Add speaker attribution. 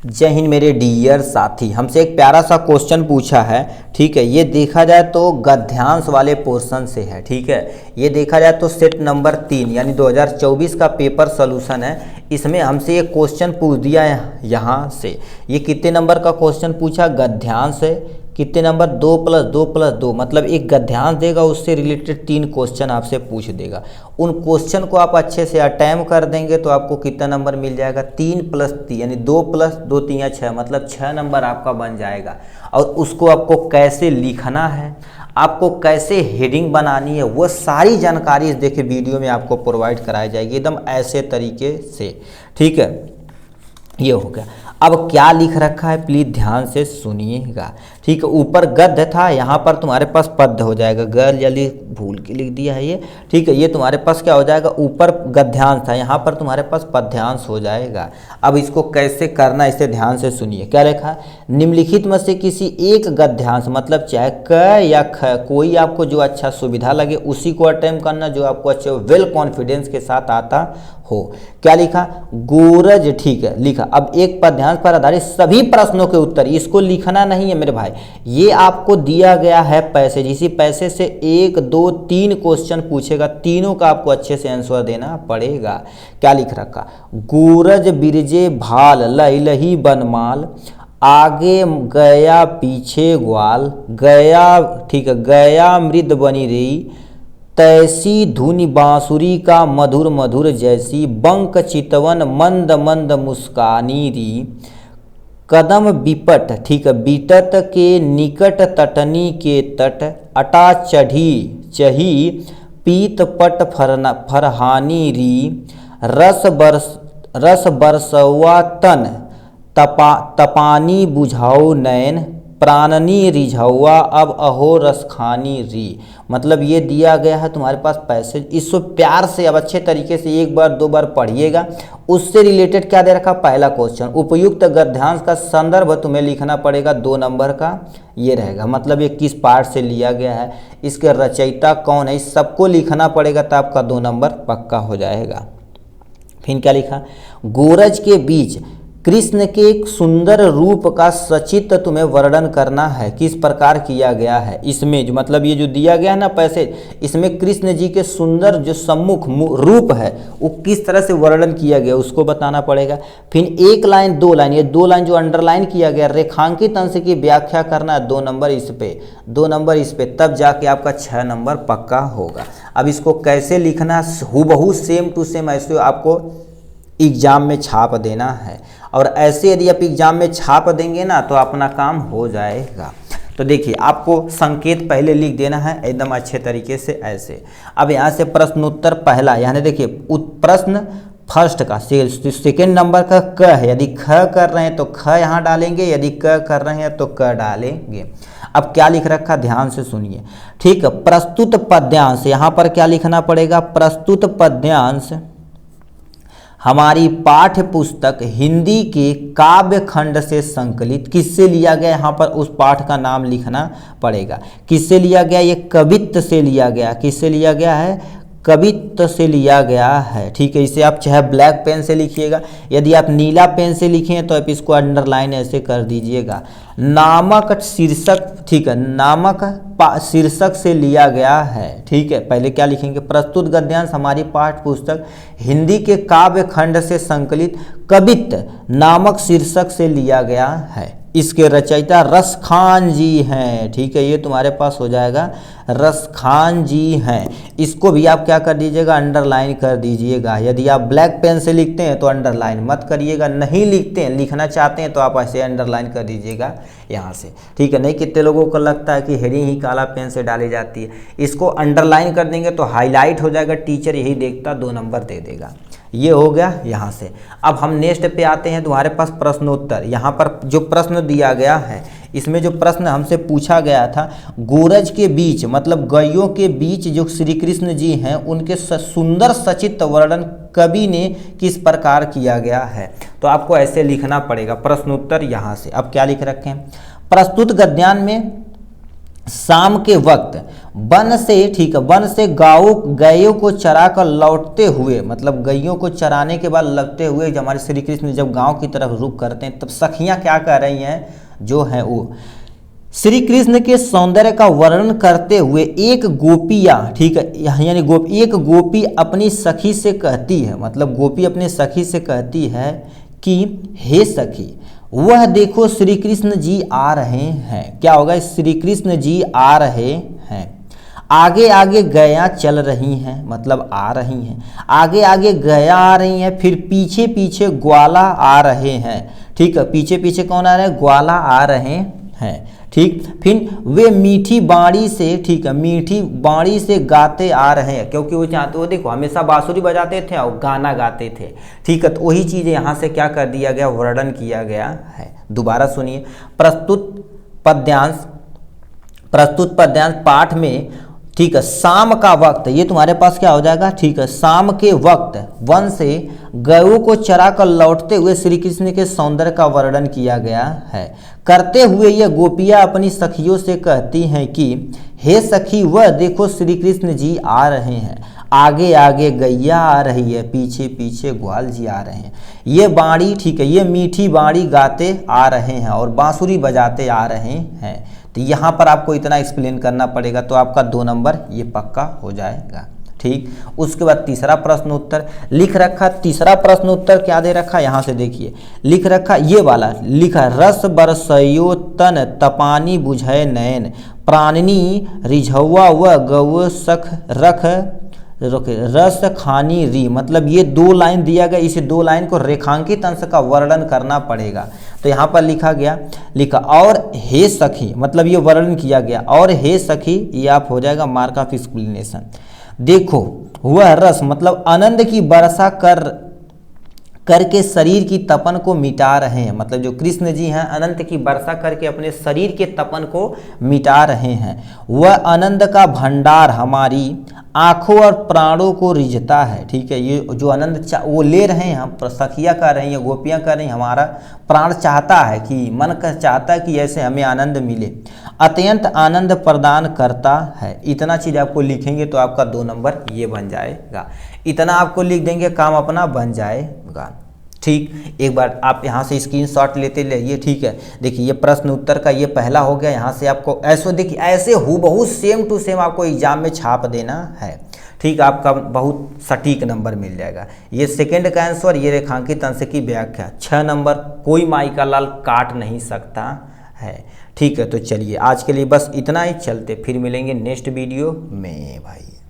Speaker 1: जय हिंद मेरे डियर साथी। हमसे एक प्यारा सा क्वेश्चन पूछा है, ठीक है। ये देखा जाए तो गद्यांश वाले पोर्शन से है, ठीक है। ये देखा जाए तो सेट नंबर 3 यानी 2024 का पेपर सोल्यूशन है। इसमें हमसे ये क्वेश्चन पूछ दिया है यहाँ से। ये कितने नंबर का क्वेश्चन पूछा? गद्यांश है। कितने नंबर? 2 + 2 + 2 मतलब एक गद्यांश देगा, उससे रिलेटेड 3 क्वेश्चन आपसे पूछ देगा। उन क्वेश्चन को आप अच्छे से अटेम्प्ट कर देंगे तो आपको कितना नंबर मिल जाएगा? 3 + 3 यानी 2 + 2 = 3 या 6 मतलब 6 नंबर आपका बन जाएगा। और उसको आपको कैसे लिखना है, आपको कैसे हेडिंग बनानी है, वो सारी जानकारी इस देखिए वीडियो में आपको प्रोवाइड कराई जाएगी एकदम ऐसे तरीके से, ठीक है। ये हो गया। अब क्या लिख रखा है प्लीज ध्यान से सुनिएगा, ठीक है। ऊपर गद्य था, यहाँ पर तुम्हारे पास पद्य हो जाएगा। जल्दी भूल के लिख दिया है ये, ठीक है। ये तुम्हारे पास क्या हो जाएगा? ऊपर गद्यांश था, यहाँ पर तुम्हारे पास पद्यांश हो जाएगा। अब इसको कैसे करना इसे ध्यान से सुनिए। क्या लिखा है? निम्नलिखित में से किसी एक गद्यांश मतलब चाहे क या ख, कोई आपको जो अच्छा सुविधा लगे उसी को अटेम्प्ट करना, जो आपको अच्छे वेल कॉन्फिडेंस के साथ आता हो। क्या लिखा? गोरज, ठीक है, लिखा। अब एक पद्यांश पर आधारित सभी प्रश्नों के उत्तर, इसको लिखना नहीं है मेरे भाई। ये आपको दिया गया है पैसेज, इसी पैसेज से 1 2 3 क्वेश्चन पूछेगा, तीनों का आपको अच्छे से आंसर देना पड़ेगा। क्या लिख रखा? गोरज बिरजे भाल लही बनमाल, आगे गया पीछे ग्वाल, गया, ठीक है, गया मृद बनी रही, तैसी धुनि बांसुरी का मधुर मधुर जैसी, बंक चितवन मंद मंद मुस्कानी री, कदम बिपट, ठीक है, बिटत के निकट तटनी के तट, अटा चढ़ी चही पीत पट फरहानी री, रस बरसवा तन, तपानी बुझाओ नैन, प्राणनी रिझौआ अब अहो रसखानी री। मतलब ये दिया गया है तुम्हारे पास पैसेज, इसको प्यार से अब अच्छे तरीके से 1 बार 2 बार पढ़िएगा। उससे रिलेटेड क्या दे रखा? पहला क्वेश्चन, उपयुक्त गद्यांश का संदर्भ तुम्हें लिखना पड़ेगा 2 नंबर का, ये रहेगा। मतलब ये किस पार्ट से लिया गया है, इसके रचयिता कौन है, इस सबको लिखना पड़ेगा, तो आपका 2 नंबर पक्का हो जाएगा। फिर क्या लिखा? गोरज के बीच कृष्ण के एक सुंदर रूप का सचित्र तुम्हें वर्णन करना है, किस प्रकार किया गया है। इसमें जो मतलब ये जो दिया गया है ना पैसेज, इसमें कृष्ण जी के सुंदर जो सम्मुख रूप है वो किस तरह से वर्णन किया गया उसको बताना पड़ेगा। फिर 1 लाइन 2 लाइन, ये 2 लाइन जो अंडरलाइन किया गया, रेखांकित अंश की व्याख्या करना है, 2 नंबर इस पे, 2 नंबर इस पे, तब जाके आपका 6 नंबर पक्का होगा। अब इसको कैसे लिखना, हूबहू सेम टू सेम ऐसे आपको एग्जाम में छाप देना है। और ऐसे यदि आप एग्जाम में छाप देंगे ना तो अपना काम हो जाएगा। तो देखिए आपको संकेत पहले लिख देना है एकदम अच्छे तरीके से ऐसे। अब यहाँ से प्रश्नोत्तर पहला, यानी देखिए प्रश्न फर्स्ट का सेकेंड नंबर का क है, यदि ख कर रहे हैं तो ख यहाँ डालेंगे, यदि क कर रहे हैं तो क डालेंगे। अब क्या लिख रखा ध्यान से सुनिए, ठीक है। प्रस्तुत पद्यांश, यहाँ पर क्या लिखना पड़ेगा? प्रस्तुत पद्यांश हमारी पाठ्य पुस्तक हिंदी के काव्य खंड से संकलित, किससे लिया गया? यहाँ पर उस पाठ का नाम लिखना पड़ेगा। किससे लिया गया? ये कवित्त से लिया गया। किससे लिया गया है? कवित्त से लिया गया है, ठीक है। इसे आप चाहे ब्लैक पेन से लिखिएगा, यदि आप नीला पेन से लिखें तो आप इसको अंडरलाइन ऐसे कर दीजिएगा। नामक शीर्षक, ठीक है, नामक शीर्षक से लिया गया है, ठीक है। पहले क्या लिखेंगे? प्रस्तुत गद्यांश हमारी पाठ्य पुस्तक हिंदी के काव्य खंड से संकलित कवित्त नामक शीर्षक से लिया गया है। इसके रचयिता रसखान जी हैं, ठीक है। ये तुम्हारे पास हो जाएगा रसखान जी हैं। इसको भी आप क्या कर दीजिएगा? अंडरलाइन कर दीजिएगा। यदि आप ब्लैक पेन से लिखते हैं तो अंडरलाइन मत करिएगा, नहीं लिखते हैं, लिखना चाहते हैं तो आप ऐसे अंडरलाइन कर दीजिएगा यहाँ से, ठीक है। नहीं कितने लोगों को लगता है कि हेडिंग ही काला पेन से डाली जाती है, इसको अंडरलाइन कर देंगे तो हाईलाइट हो जाएगा, टीचर यही देखता 2 नंबर दे देगा। ये हो गया यहाँ से। अब हम नेक्स्ट पे आते हैं, तुम्हारे पास प्रश्नोत्तर। यहाँ पर जो प्रश्न दिया गया है, इसमें जो प्रश्न हमसे पूछा गया था, गोरज के बीच मतलब गइयों के बीच जो श्री कृष्ण जी हैं उनके सुंदर सचित्र वर्णन कवि ने किस प्रकार किया गया है। तो आपको ऐसे लिखना पड़ेगा प्रश्नोत्तर यहाँ से। अब क्या लिख रखे हैं? प्रस्तुत गद्यांश में शाम के वक्त वन से, ठीक है, वन से गायों को चरा कर लौटते हुए, मतलब गैयों को चराने के बाद लौटते हुए जब हमारे श्री कृष्ण जब गांव की तरफ रुख करते हैं, तब सखियां क्या कह रही हैं, जो है वो श्री कृष्ण के सौंदर्य का वर्णन करते हुए एक गोपियाँ, ठीक है, यानी एक गोपी अपनी सखी से कहती है, मतलब गोपी अपनी सखी से कहती है कि हे सखी, वह देखो श्री कृष्ण जी आ रहे हैं। क्या होगा, श्री कृष्ण जी आ रहे हैं। आगे आगे गैया चल रही हैं, मतलब आ रही हैं, आगे आगे गैया आ रही हैं, फिर पीछे पीछे ग्वाला आ रहे हैं। ठीक है, पीछे पीछे कौन आ रहे हैं, ग्वाला आ रहे हैं। ठीक, फिर वे मीठी बाणी से, ठीक है, मीठी बाणी से गाते आ रहे हैं, क्योंकि वो चाहते, वो देखो हमेशा बांसुरी बजाते थे और गाना गाते थे। ठीक है, तो वही चीज़ यहाँ से क्या कर दिया गया, वर्णन किया गया है। दोबारा सुनिए, प्रस्तुत पद्यांश पाठ में, ठीक है, शाम का वक्त, ये तुम्हारे पास क्या हो जाएगा, ठीक है, शाम के वक्त वन से गऊ को चरा कर लौटते हुए श्री कृष्ण के सौंदर्य का वर्णन किया गया है। करते हुए ये गोपियाँ अपनी सखियों से कहती हैं कि हे सखी, वह देखो श्री कृष्ण जी आ रहे हैं, आगे आगे गैया आ रही है, पीछे पीछे ग्वाल जी आ रहे हैं। ये बाणी, ठीक है, ये मीठी बाणी गाते आ रहे हैं और बांसुरी बजाते आ रहे हैं। तो यहाँ पर आपको इतना एक्सप्लेन करना पड़ेगा, तो आपका 2 नंबर ये पक्का हो जाएगा। ठीक, उसके बाद तीसरा प्रश्न उत्तर लिख रखा। तीसरा प्रश्न उत्तर क्या दे रखा, यहाँ से देखिए, लिख रखा ये वाला, लिखा रस बरसयो तन तपानी बुझय नयन प्राणनी रिझौआ व गौ सख रख रस खानी री। मतलब ये 2 लाइन दिया गया, इस 2 लाइन को रेखांकित अंश का वर्णन करना पड़ेगा। तो यहाँ पर लिखा गया, लिखा और हे सखी, मतलब ये वर्णन किया गया, और हे सखी, ये आप हो जाएगा मार्क ऑफ एक्सप्लेनेशन। देखो वह रस, मतलब आनंद की वर्षा करके शरीर की तपन को मिटा रहे हैं। मतलब जो कृष्ण जी हैं अनंत की वर्षा करके अपने शरीर के तपन को मिटा रहे हैं। वह आनंद का भंडार हमारी आंखों और प्राणों को रिझता है। ठीक है, ये जो आनंद वो ले रहे हैं, हम सखियाँ कर रही हैं, गोपियाँ कर रही हैं, हमारा प्राण चाहता है कि मन का चाहता है कि ऐसे हमें आनंद मिले, अत्यंत आनंद प्रदान करता है। इतना चीज़ आपको लिखेंगे तो आपका 2 नंबर ये बन जाएगा। इतना आपको लिख देंगे, काम अपना बन जाएगा। ठीक, एक बार आप यहाँ से स्क्रीनशॉट लेते रहिए। ठीक है, देखिए ये प्रश्न उत्तर का ये पहला हो गया। यहाँ से आपको ऐसे, देखिए ऐसे हूबहू सेम टू सेम आपको एग्जाम में छाप देना है। ठीक, आपका बहुत सटीक नंबर मिल जाएगा। ये सेकंड का आंसर, ये रेखांकित अंश की व्याख्या 6 नंबर, कोई माई का लाल काट नहीं सकता है। ठीक है, तो चलिए आज के लिए बस इतना ही, चलते फिर मिलेंगे नेक्स्ट वीडियो में भाई।